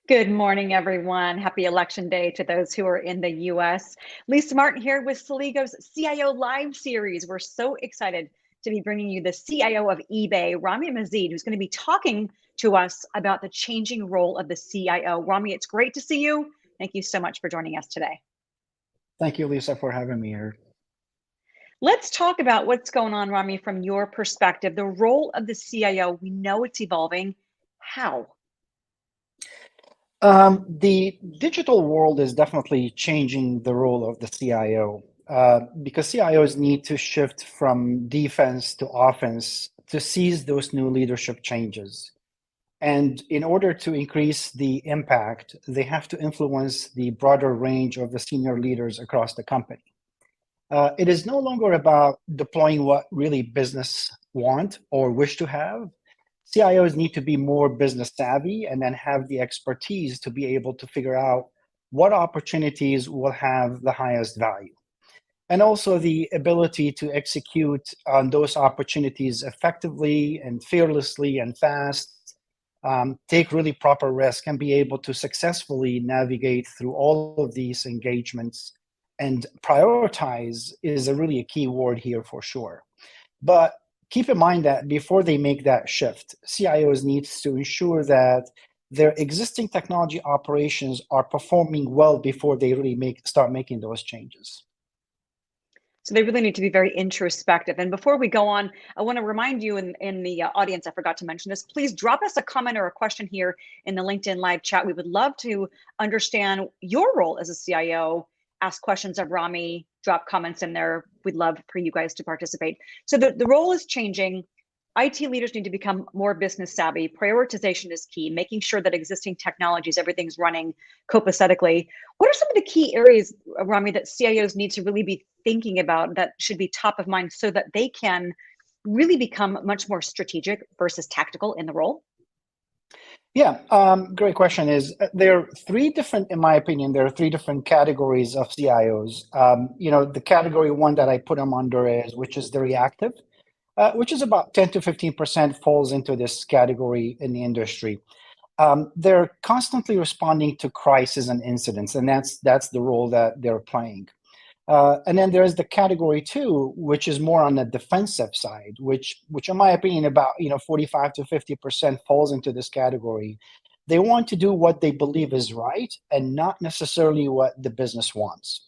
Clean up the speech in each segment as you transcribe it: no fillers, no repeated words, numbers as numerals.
Good morning, everyone. Happy Election Day to those who are in the US. Lisa Martin here with Celigo's CIO Live series. We're so excited to be bringing you the CIO of eBay, Rami Mazid, who's going to be talking to us about the changing role of the CIO. Rami, it's great to see you. Thank you so much for joining us today. Thank you, Lisa, for having me here. Let's talk about what's going on, Rami, from your perspective. The role of the CIO, we know it's evolving. How? The digital world is definitely changing the role of the CIO because CIOs need to shift from defense to offense to seize those new leadership changes. And in order to increase the impact, they have to influence the broader range of the senior leaders across the company. It is no longer about deploying what really business want or wish to have. CIOs need to be more business savvy and then have the expertise to be able to figure out what opportunities will have the highest value. And also the ability to execute on those opportunities effectively and fearlessly and fast, take really proper risk and be able to successfully navigate through all of these engagements. And prioritize is really a key word here for sure. But keep in mind that before they make that shift, CIOs need to ensure that their existing technology operations are performing well before they really start making those changes. So they really need to be very introspective. And before we go on, I want to remind you in the audience, I forgot to mention this, please drop us a comment or a question here in the LinkedIn live chat. We would love to understand your role as a CIO, ask questions of Rami, drop comments in there. We'd love for you guys to participate. So the role is changing. IT leaders need to become more business savvy. Prioritization is key, making sure that existing technologies, everything's running copacetically. What are some of the key areas, Rami, that CIOs need to really be thinking about that should be top of mind so that they can really become much more strategic versus tactical in the role? Yeah, great question. There are three different, in my opinion, there are three different categories of CIOs. The category one that I put them under which is the reactive, which is about 10 to 15% falls into this category in the industry. They're constantly responding to crises and incidents, and that's the role that they're playing. And then there's the category two, which is more on the defensive side, which in my opinion, about 45 to 50% falls into this category. They want to do what they believe is right and not necessarily what the business wants.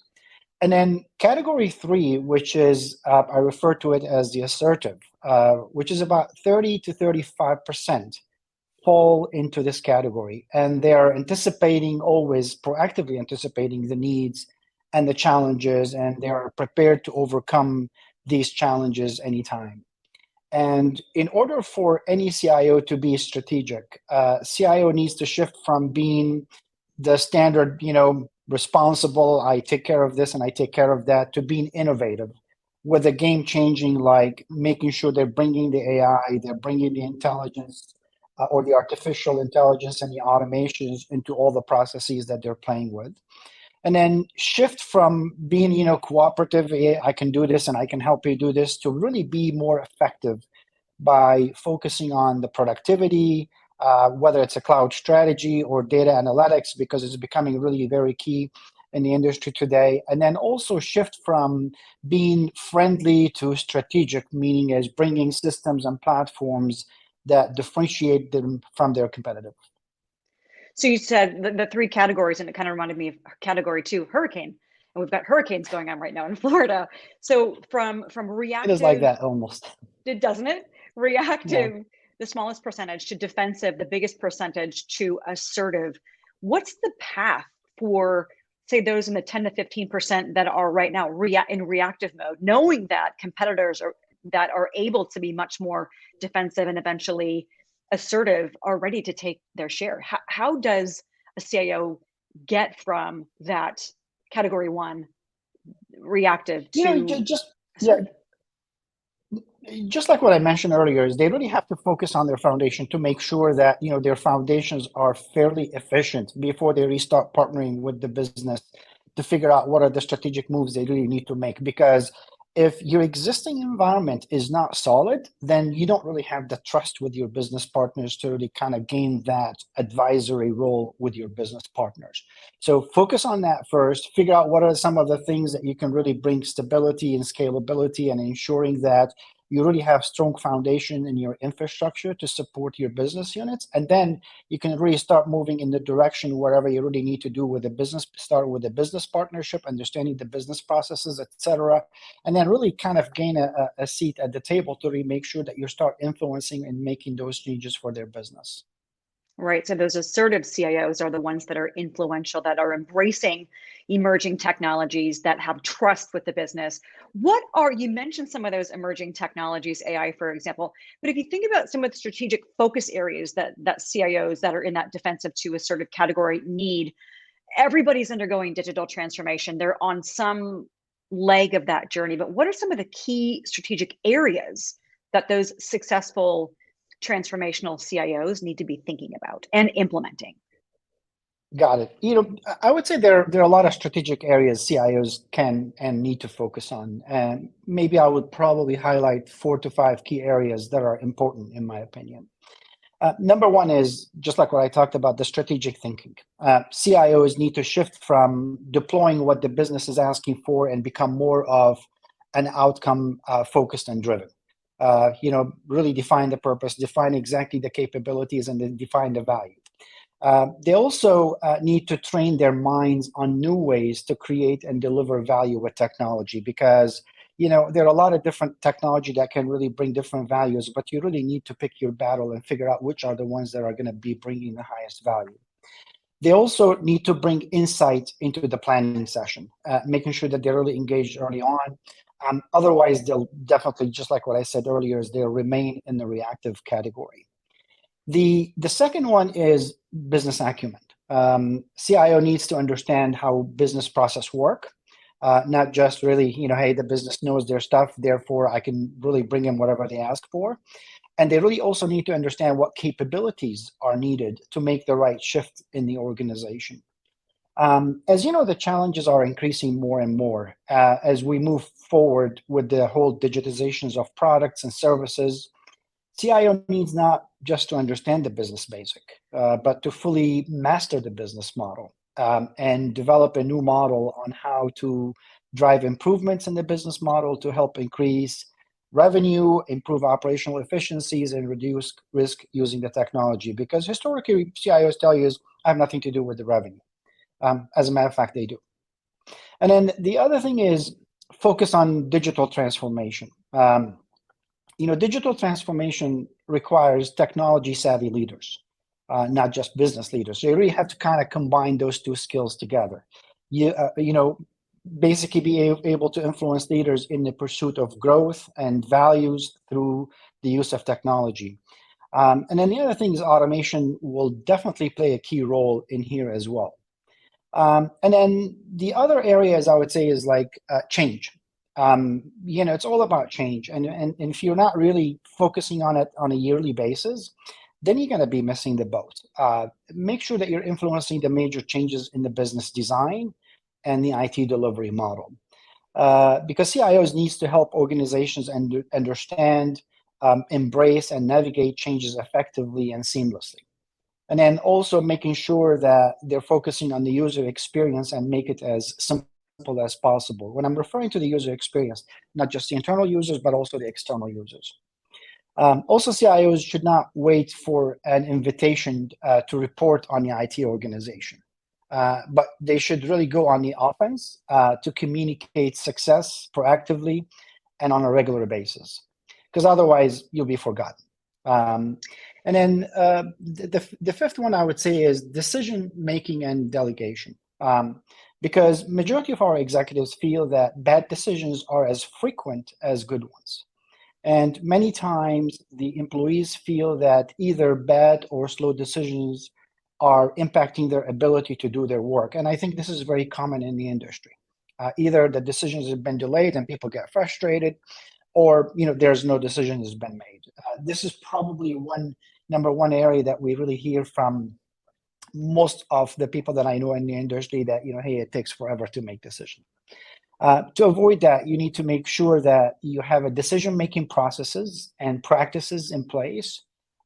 And then category three, which is, I refer to it as the assertive, which is about 30 to 35% fall into this category. And they're always proactively anticipating the needs and the challenges, and they are prepared to overcome these challenges anytime. And in order for any CIO to be strategic, CIO needs to shift from being the standard, responsible, I take care of this and I take care of that, to being innovative with a game changing, like making sure they're bringing the AI, they're bringing the intelligence or the artificial intelligence and the automations into all the processes that they're playing with. And then shift from being, cooperative, I can do this and I can help you do this, to really be more effective by focusing on the productivity, whether it's a cloud strategy or data analytics, because it's becoming really very key in the industry today. And then also shift from being friendly to strategic, meaning as bringing systems and platforms that differentiate them from their competitive. So you said the three categories, and it kind of reminded me of category two, hurricane. And we've got hurricanes going on right now in Florida. So from reactive, it is like that almost. Doesn't it? Reactive, Yeah. the smallest percentage, to defensive, the biggest percentage, to assertive. What's the path for, say, those in the 10 to 15% that are right now in reactive mode, knowing that competitors that are able to be much more defensive and eventually assertive are ready to take their share? How does a CIO get from that category one reactive to assertive? Just like what I mentioned earlier, is they really have to focus on their foundation to make sure that their foundations are fairly efficient before they restart partnering with the business to figure out what are the strategic moves they really need to make. Because If your existing environment is not solid, then you don't really have the trust with your business partners to really kind of gain that advisory role with your business partners. So focus on that first, figure out what are some of the things that you can really bring stability and scalability and ensuring that you really have strong foundation in your infrastructure to support your business units. And then you can really start moving in the direction wherever you really need to do with the business, start with a business partnership, understanding the business processes, et cetera, and then really kind of gain a seat at the table to really make sure that you start influencing and making those changes for their business. Right. So those assertive CIOs are the ones that are influential, that are embracing emerging technologies, that have trust with the business. What are, you mentioned some of those emerging technologies, AI, for example, but if you think about some of the strategic focus areas that CIOs that are in that defensive to assertive category need, everybody's undergoing digital transformation. They're on some leg of that journey, but what are some of the key strategic areas that those successful transformational CIOs need to be thinking about and implementing? Got it. I would say there are a lot of strategic areas CIOs can and need to focus on. And maybe I would probably highlight 4 to 5 key areas that are important, in my opinion. Number one is just like what I talked about, the strategic thinking. CIOs need to shift from deploying what the business is asking for and become more of an outcome focused and driven. Really define the purpose, define exactly the capabilities, and then define the value. They also need to train their minds on new ways to create and deliver value with technology, because there are a lot of different technology that can really bring different values, but you really need to pick your battle and figure out which are the ones that are going to be bringing the highest value. They also need to bring insight into the planning session, making sure that they're really engaged early on. Otherwise, they'll definitely, just like what I said earlier, is they'll remain in the reactive category. The second one is business acumen. CIO needs to understand how business process work, not just really, hey, the business knows their stuff, therefore I can really bring in whatever they ask for. And they really also need to understand what capabilities are needed to make the right shift in the organization. As you know, the challenges are increasing more and more as we move forward with the whole digitizations of products and services. CIO needs not just to understand the business basic, but to fully master the business model and develop a new model on how to drive improvements in the business model to help increase revenue, improve operational efficiencies, and reduce risk using the technology. Because historically, CIOs tell you is, I have nothing to do with the revenue. As a matter of fact, they do. And then the other thing is focus on digital transformation. Digital transformation requires technology savvy leaders, not just business leaders. So you really have to kind of combine those two skills together. Basically be able to influence leaders in the pursuit of growth and values through the use of technology. And then the other thing is automation will definitely play a key role in here as well. And then the other areas I would say is like change. It's all about change. And if you're not really focusing on it on a yearly basis, then you're going to be missing the boat. Make sure that you're influencing the major changes in the business design and the IT delivery model. Because CIOs needs to help organizations understand, embrace, and navigate changes effectively and seamlessly. And then also making sure that they're focusing on the user experience and make it as simple as possible. When I'm referring to the user experience, not just the internal users, but also the external users. Also, CIOs should not wait for an invitation to report on the IT organization, but they should really go on the offense to communicate success proactively and on a regular basis, because otherwise you'll be forgotten. And then the fifth one I would say is decision making and delegation. Because majority of our executives feel that bad decisions are as frequent as good ones. And many times the employees feel that either bad or slow decisions are impacting their ability to do their work. And I think this is very common in the industry. Either the decisions have been delayed and people get frustrated, or there's no decision has been made. This is probably number one area that we really hear from most of the people that I know in the industry that, hey, it takes forever to make decisions. To avoid that, you need to make sure that you have a decision-making processes and practices in place,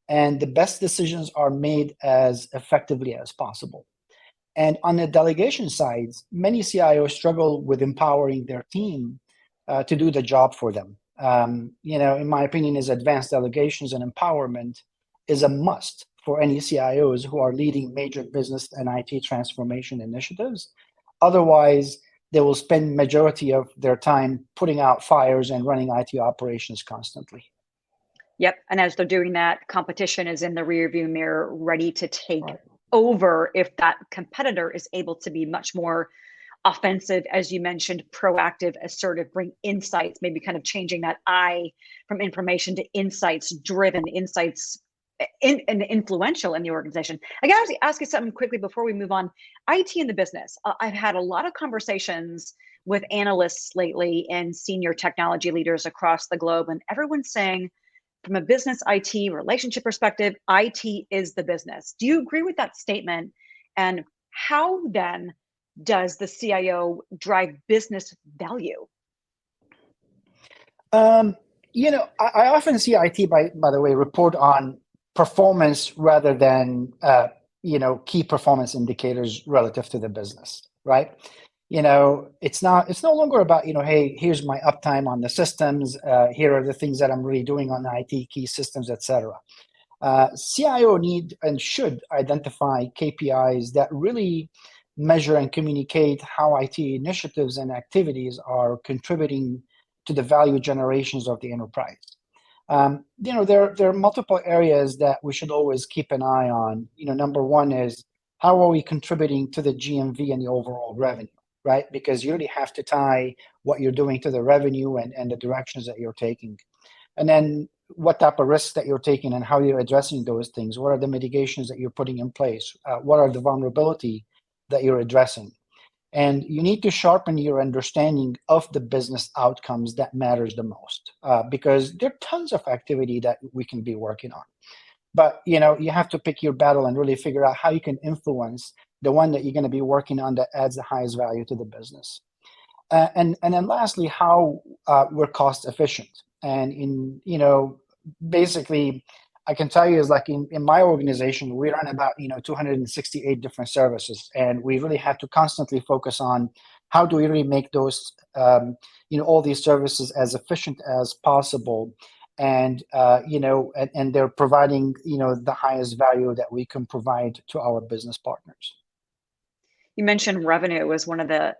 and the best decisions are made as effectively as possible. And on the delegation side, many CIOs struggle with empowering their team to do the job for them. In my opinion, is advanced delegations and empowerment is a must for any CIOs who are leading major business and IT transformation initiatives. Otherwise, they will spend majority of their time putting out fires and running IT operations constantly. Yep. And as they're doing that, competition is in the rearview mirror, ready to take over if that competitor is able to be much more offensive, as you mentioned, proactive, assertive, bring insights, maybe kind of changing that I from information to insights driven, insights and influential in the organization. I got to ask you something quickly before we move on. IT in the business. I've had a lot of conversations with analysts lately and senior technology leaders across the globe, and everyone's saying, from a business IT relationship perspective, IT is the business. Do you agree with that statement? And how then does the CIO drive business value? I often see IT, by the way, report on performance rather than key performance indicators relative to the business, right? It's no longer about, hey, here's my uptime on the systems. Here are the things that I'm really doing on the IT key systems, et cetera. CIO need and should identify KPIs that really measure and communicate how IT initiatives and activities are contributing to the value generations of the enterprise. There are multiple areas that we should always keep an eye on. Number one is, how are we contributing to the GMV and the overall revenue, right? Because you really have to tie what you're doing to the revenue and the directions that you're taking. And then what type of risks that you're taking and how you're addressing those things. What are the mitigations that you're putting in place? What are the vulnerability that you're addressing? And you need to sharpen your understanding of the business outcomes that matters the most, because there are tons of activity that we can be working on. But you have to pick your battle and really figure out how you can influence the one that you're going to be working on that adds the highest value to the business. And then lastly, how we're cost efficient. And basically, I can tell you is like in my organization, we run about 268 different services, and we really have to constantly focus on how do we really make those all these services as efficient as possible, and and they're providing the highest value that we can provide to our business partners. You mentioned revenue as one of the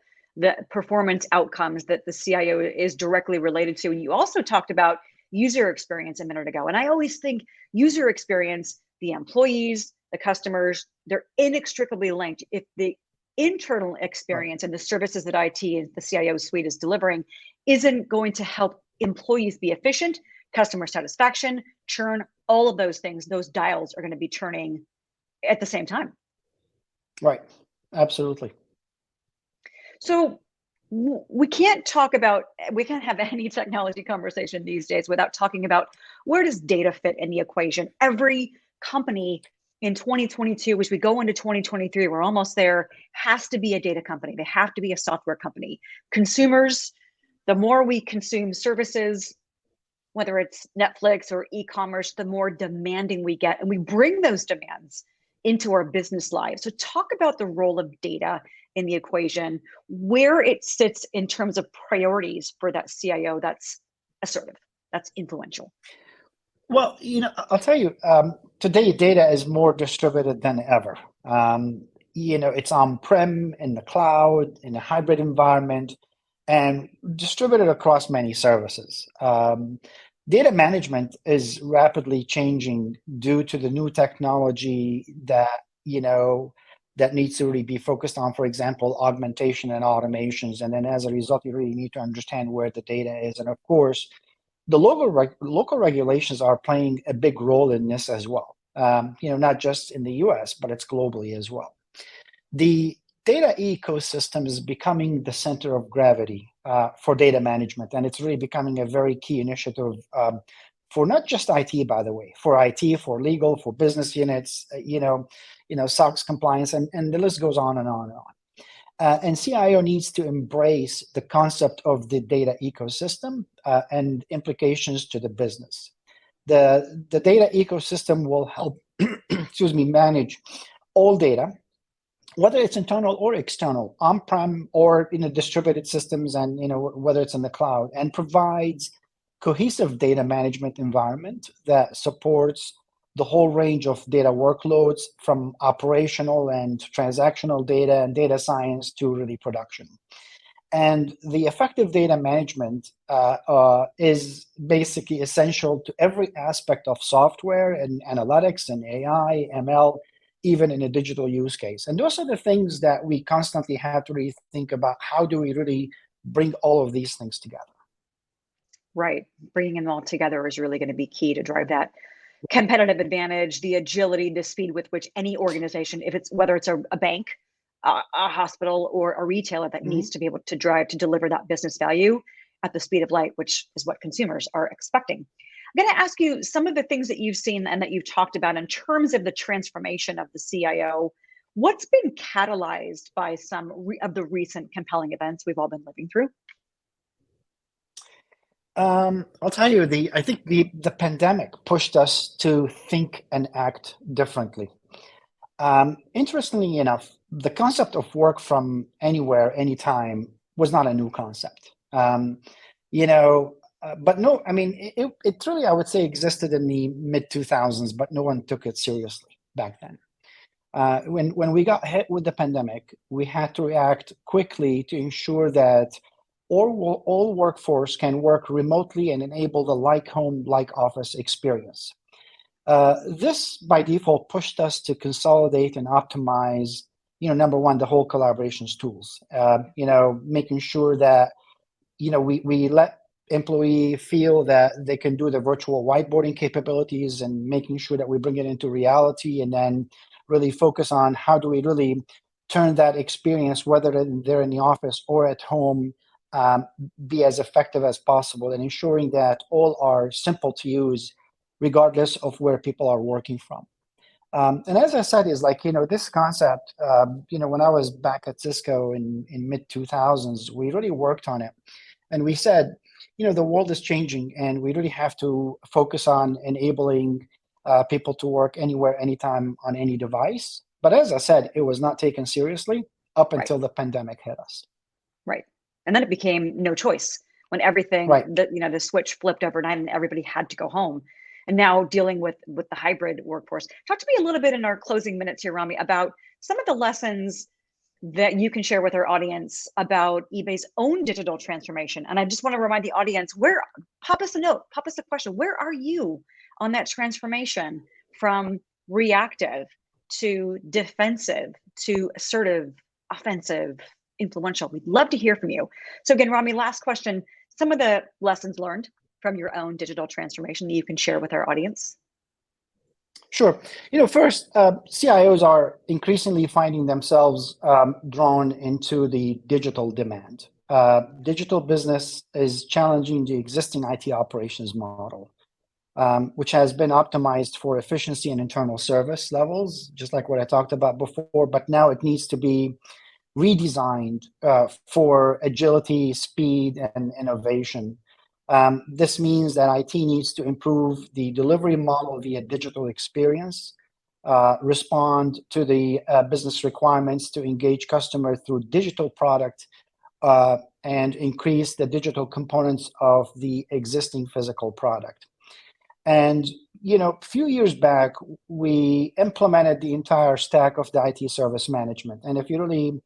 performance outcomes that the CIO is directly related to, and you also talked about user experience a minute ago. And I always think user experience, the employees, the customers, they're inextricably linked. If the internal experience and the services that IT and the CIO suite is delivering isn't going to help employees be efficient, customer satisfaction, churn, all of those things, those dials are going to be turning at the same time. Right. Absolutely. So we can't have any technology conversation these days without talking about, where does data fit in the equation? Every company in 2022, as we go into 2023, we're almost there, has to be a data company. They have to be a software company. Consumers, the more we consume services, whether it's Netflix or e-commerce, the more demanding we get, and we bring those demands into our business lives. So talk about the role of data in the equation, where it sits in terms of priorities for that CIO that's assertive, that's influential. Well, I'll tell you, today data is more distributed than ever. It's on-prem, in the cloud, in a hybrid environment, and distributed across many services. Data management is rapidly changing due to the new technology that needs to really be focused on, for example, augmentation and automations. And then as a result, you really need to understand where the data is. And of course, the local regulations are playing a big role in this as well. Not just in the US, but it's globally as well. The data ecosystem is becoming the center of gravity for data management, and it's really becoming a very key initiative for not just IT, by the way, for IT, for legal, for business units, SOX compliance, and the list goes on and on and on. And CIO needs to embrace the concept of the data ecosystem and implications to the business. The data ecosystem will help, excuse me, manage all data, whether it's internal or external, on-prem or in a distributed systems, and whether it's in the cloud, and provides cohesive data management environment that supports the whole range of data workloads, from operational and transactional data and data science to really production. And the effective data management is basically essential to every aspect of software and analytics and AI, ML, even in a digital use case. And those are the things that we constantly have to really think about. How do we really bring all of these things together? Right. Bringing them all together is really going to be key to drive that competitive advantage, the agility, the speed with which any organization, if it's whether it's a bank, a hospital, or a retailer that needs to be able to drive to deliver that business value at the speed of light, which is what consumers are expecting. I'm going to ask you some of the things that you've seen and that you've talked about in terms of the transformation of the CIO. What's been catalyzed by some of the recent compelling events we've all been living through? I'll tell you, I think the pandemic pushed us to think and act differently. Interestingly enough, the concept of work from anywhere, anytime was not a new concept. But no, I mean, it really, I would say, existed in the mid 2000s, but no one took it seriously back then. When we got hit with the pandemic, we had to react quickly to ensure that all workforce can work remotely and enable the like home, like office experience. This, by default, pushed us to consolidate and optimize, number one, the whole collaborations tools, making sure that, we let employee feel that they can do the virtual whiteboarding capabilities, and making sure that we bring it into reality, and then really focus on how do we really turn that experience, whether they're in the office or at home, be as effective as possible, and ensuring that all are simple to use, regardless of where people are working from. And as I said, is like, this concept, when I was back at Cisco in mid 2000s, we really worked on it. And we said, the world is changing, and we really have to focus on enabling people to work anywhere, anytime, on any device. But as I said, it was not taken seriously up until the pandemic hit us. Right. And then it became no choice when everything, the switch flipped overnight and everybody had to go home. And now dealing with the hybrid workforce. Talk to me a little bit in our closing minutes here, Rami, about some of the lessons that you can share with our audience about eBay's own digital transformation. And I just want to remind the audience, pop us a note, pop us a question. Where are you on that transformation from reactive to defensive to assertive, offensive, influential? We'd love to hear from you. So again, Rami, last question, some of the lessons learned from your own digital transformation that you can share with our audience. Sure. First, CIOs are increasingly finding themselves drawn into the digital demand. Digital business is challenging the existing IT operations model, which has been optimized for efficiency and internal service levels, just like what I talked about before, but now it needs to be redesigned for agility, speed, and innovation. This means that IT needs to improve the delivery model via digital experience, respond to the business requirements to engage customers through digital product, and increase the digital components of the existing physical product. And, a few years back, we implemented the entire stack of the IT service management. And if you really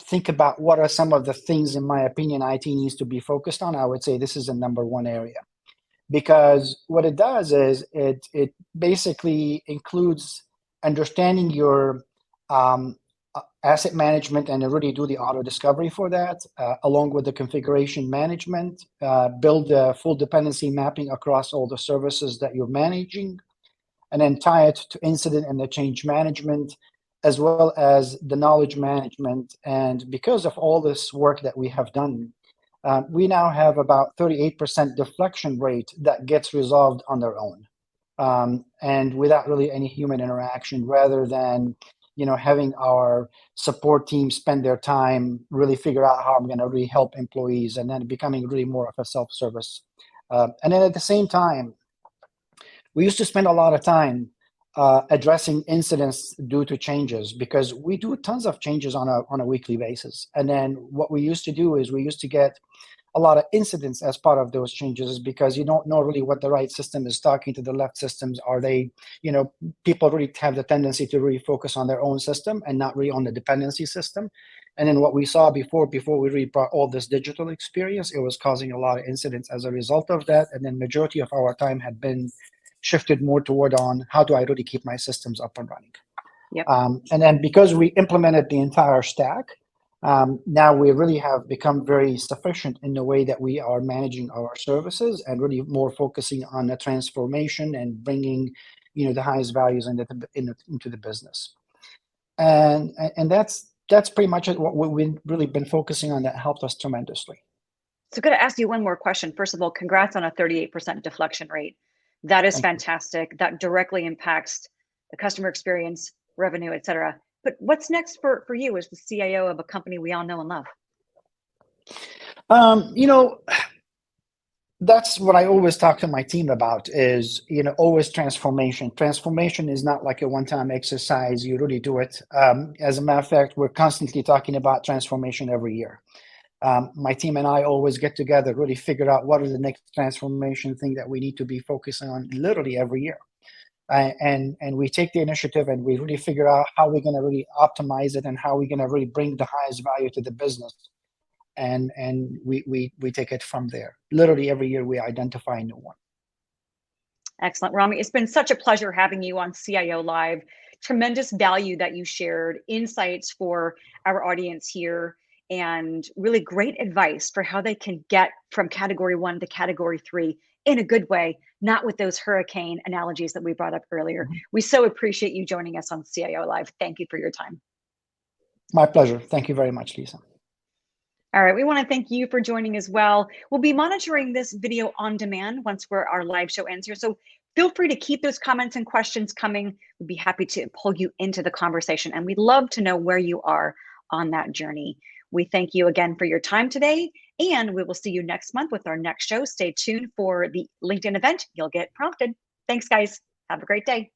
think about what are some of the things, in my opinion, IT needs to be focused on, I would say this is the number one area. Because what it does is it basically includes understanding your asset management, and really do the auto discovery for that, along with the configuration management, build the full dependency mapping across all the services that you're managing, and then tie it to incident and the change management, as well as the knowledge management. And because of all this work that we have done, we now have about 38% deflection rate that gets resolved on their own, and without really any human interaction, rather than having our support team spend their time, really figure out how I'm going to really help employees, and then becoming really more of a self-service. And then at the same time, we used to spend a lot of time addressing incidents due to changes, because we do tons of changes on a weekly basis. And then what we used to do is we used to get a lot of incidents as part of those changes, because you don't know really what the right system is talking to the left systems. Are they, people really have the tendency to really focus on their own system and not really on the dependency system. And then what we saw before we really brought all this digital experience, it was causing a lot of incidents as a result of that. And then majority of our time had been shifted more toward on how do I really keep my systems up and running. Yep. And then because we implemented the entire stack, now we really have become very sufficient in the way that we are managing our services, and really more focusing on the transformation and bringing, the highest values into the business. And that's pretty much what we've really been focusing on, that helped us tremendously. So I'm going to ask you one more question. First of all, congrats on a 38% deflection rate. That is fantastic. That directly impacts the customer experience, revenue, et cetera. But what's next for you as the CIO of a company we all know and love? That's what I always talk to my team about is, always transformation. Transformation is not like a one-time exercise. You really do it. As a matter of fact, we're constantly talking about transformation every year. My team and I always get together, really figure out what is the next transformation thing that we need to be focusing on literally every year. And we take the initiative and we really figure out how we're going to really optimize it and how we're going to really bring the highest value to the business. And we take it from there. Literally every year we identify a new one. Excellent. Rami, it's been such a pleasure having you on CIO Live. Tremendous value that you shared, insights for our audience here, and really great advice for how they can get from category 1 to category 3 in a good way, not with those hurricane analogies that we brought up earlier. We so appreciate you joining us on CIO Live. Thank you for your time. My pleasure. Thank you very much, Lisa. All right, we want to thank you for joining as well. We'll be monitoring this video on demand once our live show ends here. So feel free to keep those comments and questions coming. We'd be happy to pull you into the conversation, and we'd love to know where you are on that journey. We thank you again for your time today, and we will see you next month with our next show. Stay tuned for the LinkedIn event. You'll get prompted. Thanks, guys. Have a great day.